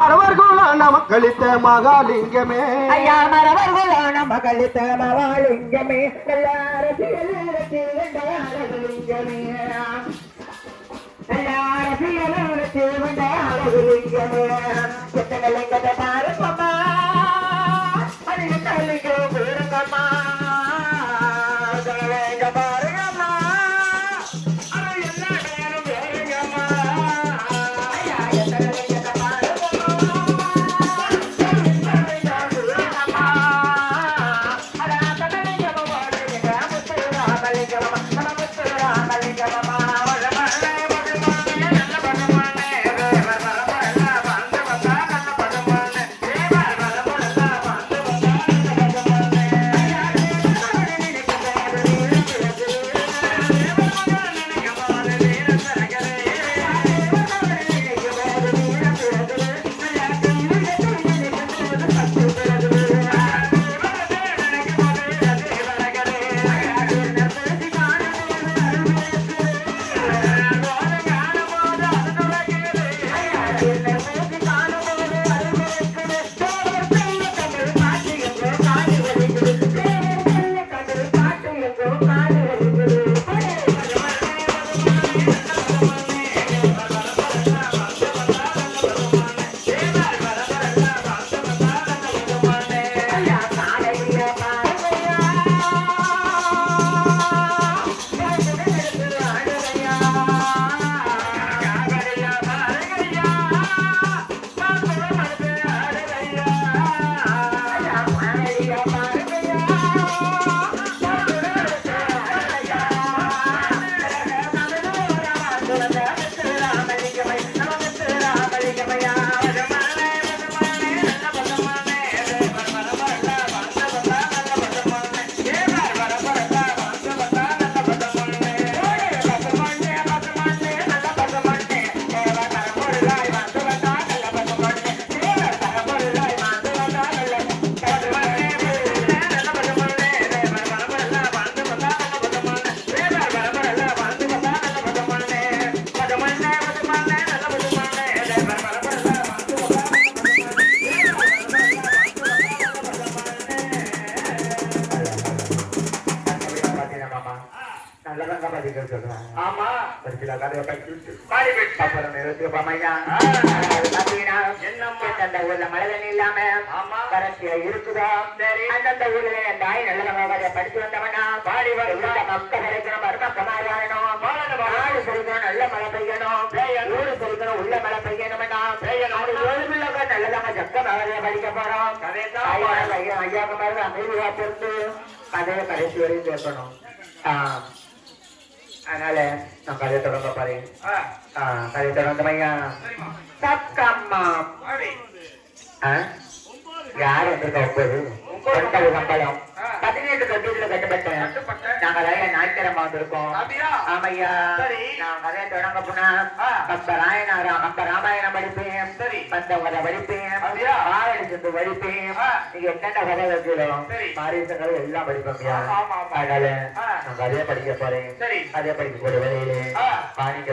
மரவர்களான மக்களித்த மகாலிங்கமே ஐயா மரவர்களான மகளித்த மகாலிங்கமே பாருங்கம்மா ஆமா அந்த ஊர்ல மழை தண்ணி இல்லாம கரசியா இருக்குதா அந்தந்த ஊர்ல என் தாய் நல்ல படிச்சு வந்தவனா பாடி வரும் மக்கள் கிடைக்கணும் மருமக்கமாகணும் நாடு செலுத்தணும் நல்ல மழை பெய்யணும் ஊரு செலுத்தணும் உள்ள மழை பெய்யணும்னா நல்லதாக சக்க மழைய படிக்க போறோம் ஐயாக்கு மாதிரி அமைதியா பொறுத்து கதையை கடைசி வரையும் கேட்கணும் அதனால நான் கதையை தொடங்க பாருங்க கதையை தொடங்க ஐயா சக்கம்மா யார் வந்திருக்க 9 சம்பளம் 18 கட்டில கட்டப்பட்டேன் நாங்க ஞாயிற்றுக்கிழமை வந்திருக்கோம் ஆமையா நான் கதையை தொடங்க போனா அப்ப ராமாயணம் படிப்பேன் பந்தவரை படிப்பேன் ஆவணி சென்று படிப்பேன் நீங்க என்னென்ன கதை வைக்கிறோம் மாரீசங்கள் எல்லாம் படிப்போம் அதனால நான் கதையை படிக்க போறேன் கதையை படிக்க போற வேலையிலே பாணிக்க